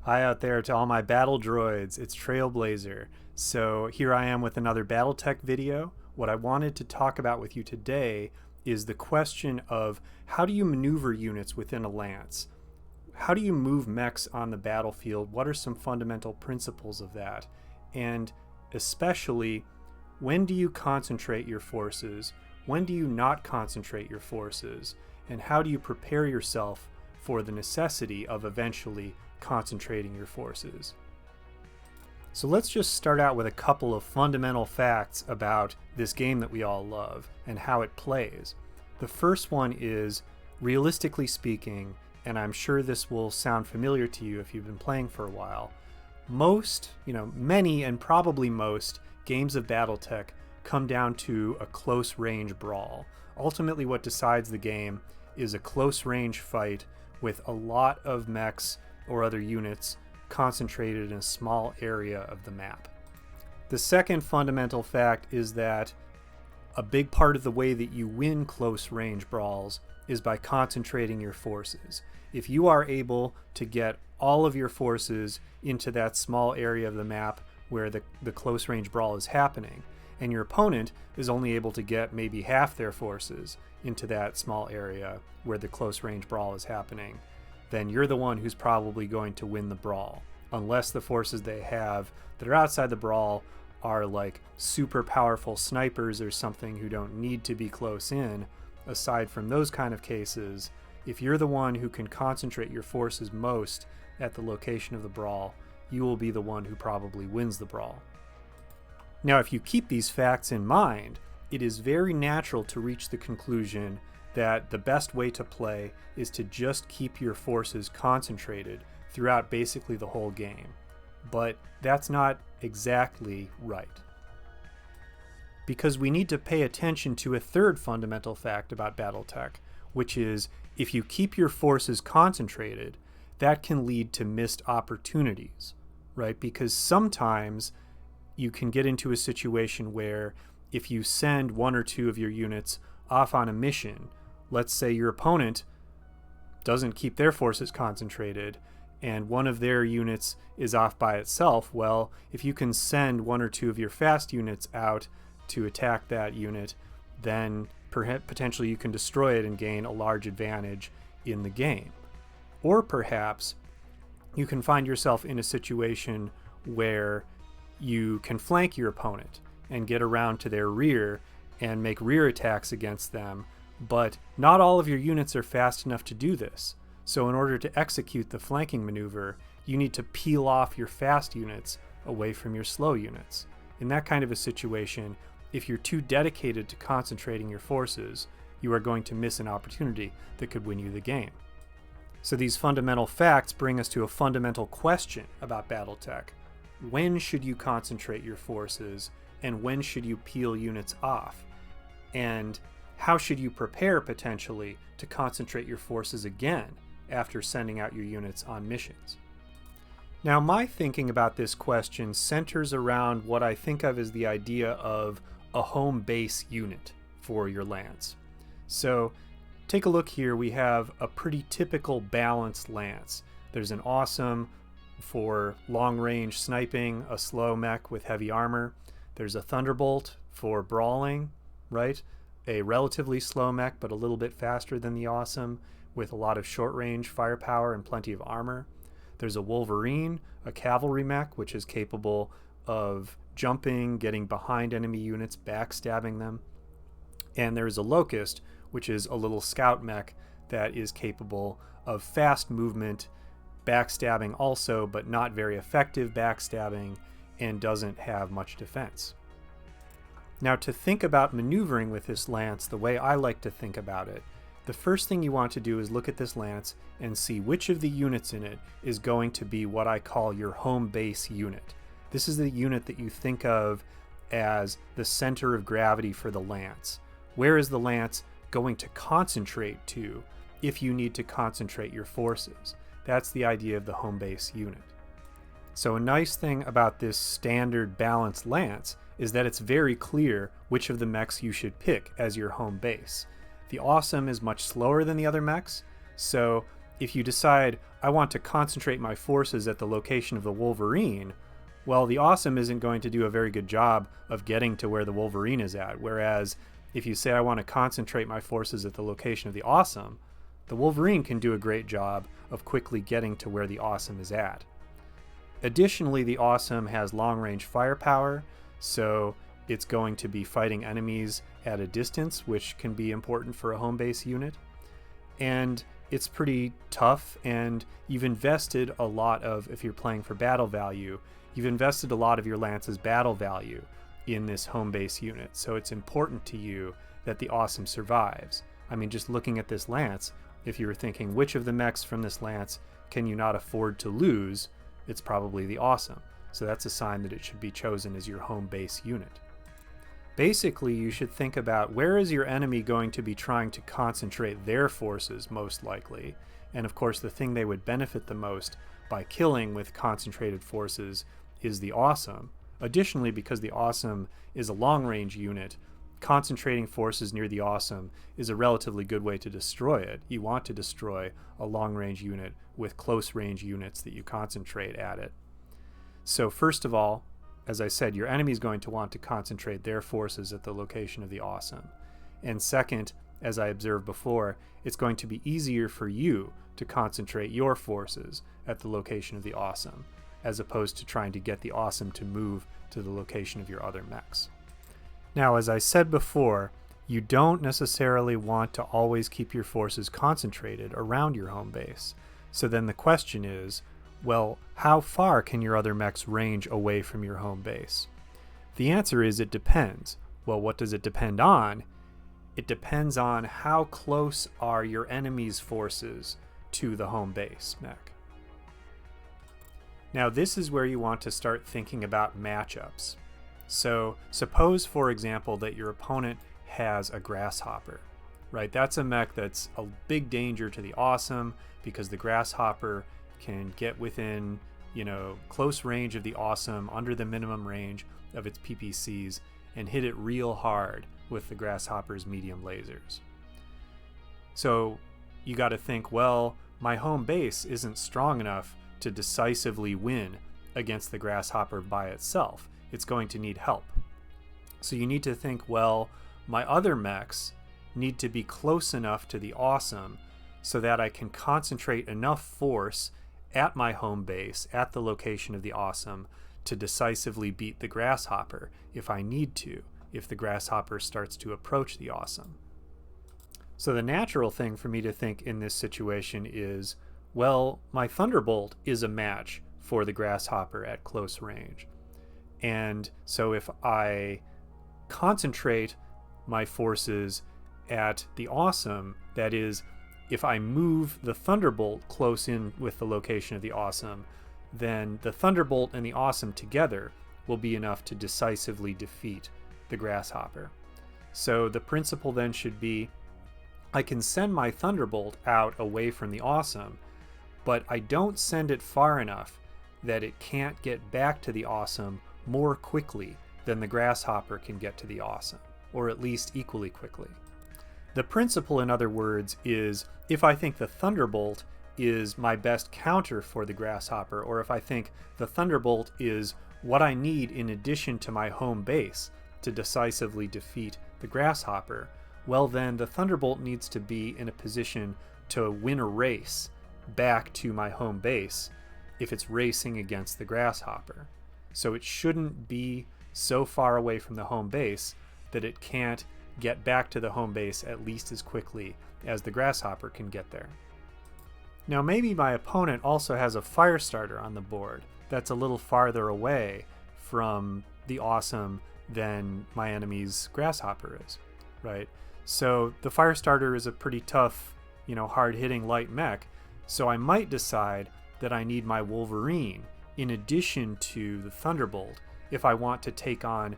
Hi out there to all my battle droids, it's Trailblazer. So here I am with another BattleTech video. What I wanted to talk about with you today is the question of how do you maneuver units within a lance? How do you move mechs on the battlefield? What are some fundamental principles of that? And especially, when do you concentrate your forces? When do you not concentrate your forces? And how do you prepare yourself for the necessity of eventually concentrating your forces? So let's just start out with a couple of fundamental facts about this game that we all love and how it plays. The first one is, realistically speaking, and I'm sure this will sound familiar to you if you've been playing for a while, many and probably most games of BattleTech come down to a close range brawl. Ultimately, what decides the game is a close range fight with a lot of mechs or other units concentrated in a small area of the map. The second fundamental fact is that a big part of the way that you win close range brawls is by concentrating your forces. If you are able to get all of your forces into that small area of the map where the close range brawl is happening, and your opponent is only able to get maybe half their forces into that small area where the close range brawl is happening, then you're the one who's probably going to win the brawl, unless the forces they have that are outside the brawl are like super powerful snipers or something who don't need to be close in. Aside from those kind of cases, if you're the one who can concentrate your forces most at the location of the brawl, you will be the one who probably wins the brawl. Now, if you keep these facts in mind, it is very natural to reach the conclusion that the best way to play is to just keep your forces concentrated throughout basically the whole game. But that's not exactly right. Because we need to pay attention to a third fundamental fact about BattleTech, which is if you keep your forces concentrated, that can lead to missed opportunities, right? Because sometimes you can get into a situation where if you send one or two of your units off on a mission, let's say your opponent doesn't keep their forces concentrated and one of their units is off by itself, well, if you can send one or two of your fast units out to attack that unit, then potentially you can destroy it and gain a large advantage in the game. Or perhaps you can find yourself in a situation where you can flank your opponent and get around to their rear and make rear attacks against them, but not all of your units are fast enough to do this. So in order to execute the flanking maneuver, you need to peel off your fast units away from your slow units. In that kind of a situation, if you're too dedicated to concentrating your forces, you are going to miss an opportunity that could win you the game. So these fundamental facts bring us to a fundamental question about BattleTech. When should you concentrate your forces, and when should you peel units off? And how should you prepare potentially to concentrate your forces again after sending out your units on missions? Now, my thinking about this question centers around what I think of as the idea of a home base unit for your lance. So take a look here. We have a pretty typical balanced lance. There's an awesome for long-range sniping, a slow mech with heavy armor. There's a Thunderbolt for brawling, right? A relatively slow mech, but a little bit faster than the awesome, with a lot of short-range firepower and plenty of armor. There's a Wolverine, a cavalry mech, which is capable of jumping, getting behind enemy units, backstabbing them. And there's a Locust, which is a little scout mech that is capable of fast movement, backstabbing also, but not very effective backstabbing, and doesn't have much defense. Now, to think about maneuvering with this lance the way I like to think about it, the first thing you want to do is look at this lance and see which of the units in it is going to be what I call your home base unit. This is the unit that you think of as the center of gravity for the lance. Where is the lance going to concentrate to if you need to concentrate your forces? That's the idea of the home base unit. So a nice thing about this standard balanced lance is that it's very clear which of the mechs you should pick as your home base. The awesome is much slower than the other mechs, so if you decide, I want to concentrate my forces at the location of the Wolverine, well, the Awesome isn't going to do a very good job of getting to where the Wolverine is at. Whereas if you say, I want to concentrate my forces at the location of the Awesome, the Wolverine can do a great job of quickly getting to where the Awesome is at. Additionally, the Awesome has long-range firepower, so it's going to be fighting enemies at a distance, which can be important for a home base unit. And it's pretty tough, and you've invested a lot of, if you're playing for battle value, you've invested a lot of your Lance's battle value in this home base unit. So it's important to you that the Awesome survives. I mean, just looking at this Lance, if you were thinking, which of the mechs from this Lance can you not afford to lose, it's probably the Awesome. So that's a sign that it should be chosen as your home base unit. Basically, you should think about where is your enemy going to be trying to concentrate their forces most likely. And of course, the thing they would benefit the most by killing with concentrated forces is the Awesome. Additionally, because the Awesome is a long-range unit, concentrating forces near the Awesome is a relatively good way to destroy it. You want to destroy a long-range unit with close-range units that you concentrate at it. So first of all, as I said, your enemy is going to want to concentrate their forces at the location of the Awesome. And second, as I observed before, it's going to be easier for you to concentrate your forces at the location of the Awesome, as opposed to trying to get the Awesome to move to the location of your other mechs. Now, as I said before, you don't necessarily want to always keep your forces concentrated around your home base. So then the question is, well, how far can your other mechs range away from your home base? The answer is it depends. Well, what does it depend on? It depends on how close are your enemy's forces to the home base mech. Now, this is where you want to start thinking about matchups. So suppose, for example, that your opponent has a Grasshopper, right? That's a mech that's a big danger to the Awesome because the Grasshopper can get within, close range of the Awesome, under the minimum range of its PPCs, and hit it real hard with the Grasshopper's medium lasers. So you got to think, well, my home base isn't strong enough to decisively win against the Grasshopper by itself. It's going to need help. So you need to think, well, my other mechs need to be close enough to the Awesome so that I can concentrate enough force at my home base, at the location of the Awesome, to decisively beat the Grasshopper if I need to, if the Grasshopper starts to approach the Awesome. So the natural thing for me to think in this situation is, well, my Thunderbolt is a match for the Grasshopper at close range. And so if I concentrate my forces at the Awesome, that is, if I move the Thunderbolt close in with the location of the Awesome, then the Thunderbolt and the Awesome together will be enough to decisively defeat the Grasshopper. So the principle then should be, I can send my Thunderbolt out away from the Awesome, but I don't send it far enough that it can't get back to the Awesome more quickly than the Grasshopper can get to the Awesome, or at least equally quickly. The principle, in other words, is if I think the Thunderbolt is my best counter for the Grasshopper, or if I think the Thunderbolt is what I need in addition to my home base to decisively defeat the Grasshopper, well then the Thunderbolt needs to be in a position to win a race back to my home base if it's racing against the Grasshopper. So it shouldn't be so far away from the home base that it can't get back to the home base at least as quickly as the Grasshopper can get there. Now maybe my opponent also has a Firestarter on the board that's a little farther away from the Awesome than my enemy's Grasshopper is, right? So the Firestarter is a pretty tough, hard-hitting light mech, so I might decide that I need my Wolverine in addition to the Thunderbolt if I want to take on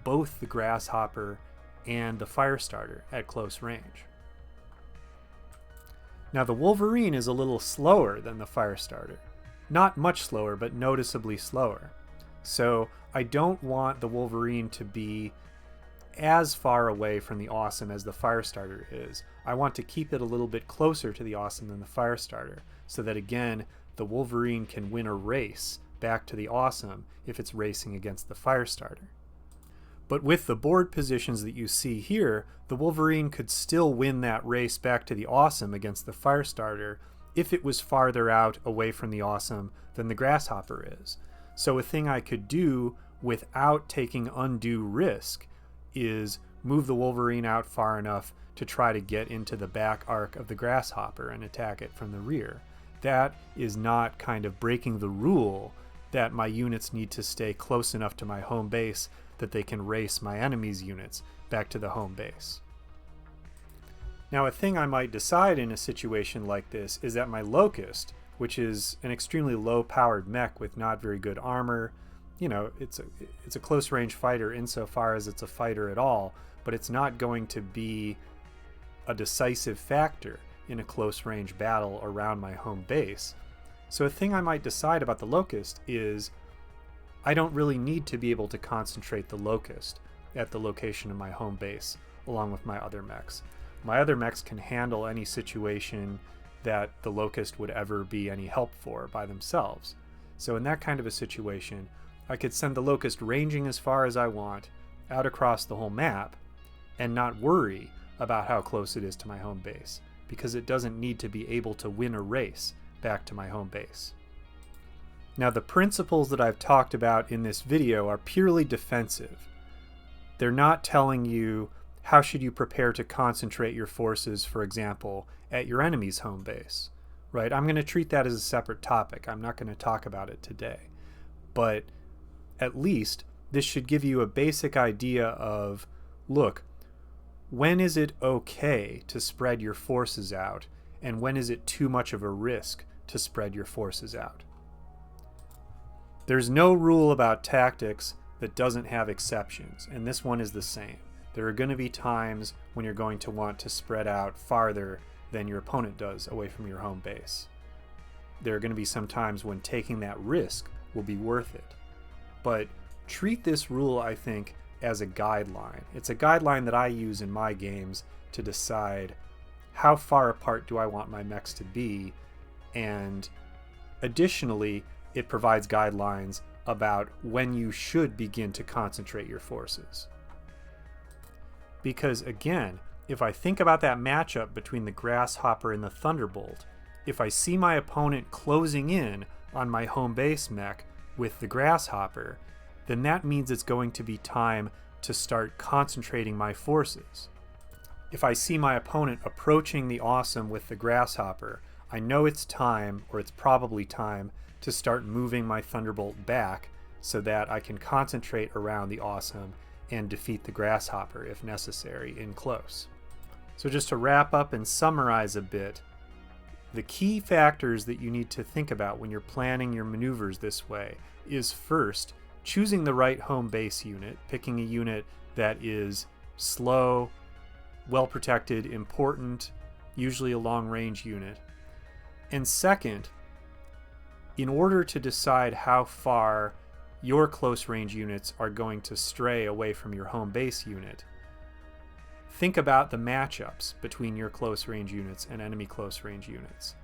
both the Grasshopper and the Firestarter at close range. Now the Wolverine is a little slower than the Firestarter. Not much slower, but noticeably slower. So I don't want the Wolverine to be as far away from the awesome as the Firestarter is. I want to keep it a little bit closer to the awesome than the Firestarter, so that again, the Wolverine can win a race back to the awesome if it's racing against the Firestarter. But with the board positions that you see here, the Wolverine could still win that race back to the awesome against the Firestarter if it was farther out away from the awesome than the Grasshopper is. So a thing I could do without taking undue risk is move the Wolverine out far enough to try to get into the back arc of the Grasshopper and attack it from the rear. That is not kind of breaking the rule that my units need to stay close enough to my home base that they can race my enemy's units back to the home base. Now, a thing I might decide in a situation like this is that my Locust, which is an extremely low-powered mech with not very good armor, you know, it's a close-range fighter insofar as it's a fighter at all, but it's not going to be a decisive factor in a close-range battle around my home base. So a thing I might decide about the Locust is I don't really need to be able to concentrate the Locust at the location of my home base along with my other mechs. My other mechs can handle any situation that the Locust would ever be any help for by themselves. So in that kind of a situation, I could send the Locust ranging as far as I want out across the whole map and not worry about how close it is to my home base, because it doesn't need to be able to win a race back to my home base. Now, the principles that I've talked about in this video are purely defensive. They're not telling you how should you prepare to concentrate your forces, for example, at your enemy's home base, right? I'm going to treat that as a separate topic. I'm not going to talk about it today. But at least this should give you a basic idea of, look, when is it okay to spread your forces out, and when is it too much of a risk to spread your forces out? There's no rule about tactics that doesn't have exceptions, and this one is the same. There are going to be times when you're going to want to spread out farther than your opponent does away from your home base. There are going to be some times when taking that risk will be worth it. But treat this rule, I think, as a guideline. It's a guideline that I use in my games to decide how far apart do I want my mechs to be, and additionally, it provides guidelines about when you should begin to concentrate your forces. Because again, if I think about that matchup between the Grasshopper and the Thunderbolt, if I see my opponent closing in on my home base mech with the Grasshopper, then that means it's going to be time to start concentrating my forces. If I see my opponent approaching the awesome with the Grasshopper, I know it's time, or it's probably time, to start moving my Thunderbolt back so that I can concentrate around the awesome and defeat the Grasshopper if necessary in close. So just to wrap up and summarize a bit, the key factors that you need to think about when you're planning your maneuvers this way is first, choosing the right home base unit, picking a unit that is slow, well protected, important, usually a long range unit. And second, in order to decide how far your close range units are going to stray away from your home base unit, think about the matchups between your close range units and enemy close range units.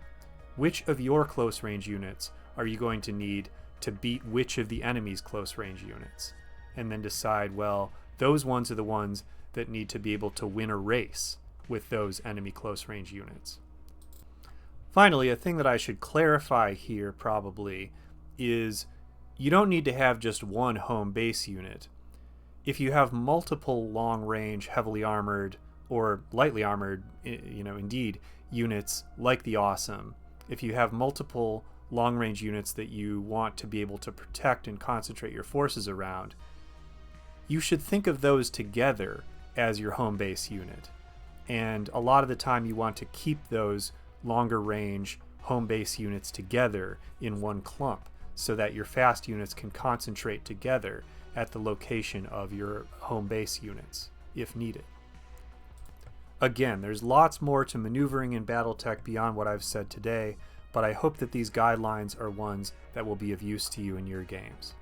Which of your close range units are you going to need to beat which of the enemy's close range units? And then decide, well, those ones are the ones that need to be able to win a race with those enemy close range units. Finally, a thing that I should clarify here probably is you don't need to have just one home base unit. If you have multiple long-range, heavily armored, or lightly armored, indeed, units like the Awesome, if you have multiple long-range units that you want to be able to protect and concentrate your forces around, you should think of those together as your home base unit. And a lot of the time you want to keep those longer-range home base units together in one clump, so that your fast units can concentrate together at the location of your home base units, if needed. Again, there's lots more to maneuvering in BattleTech beyond what I've said today, but I hope that these guidelines are ones that will be of use to you in your games.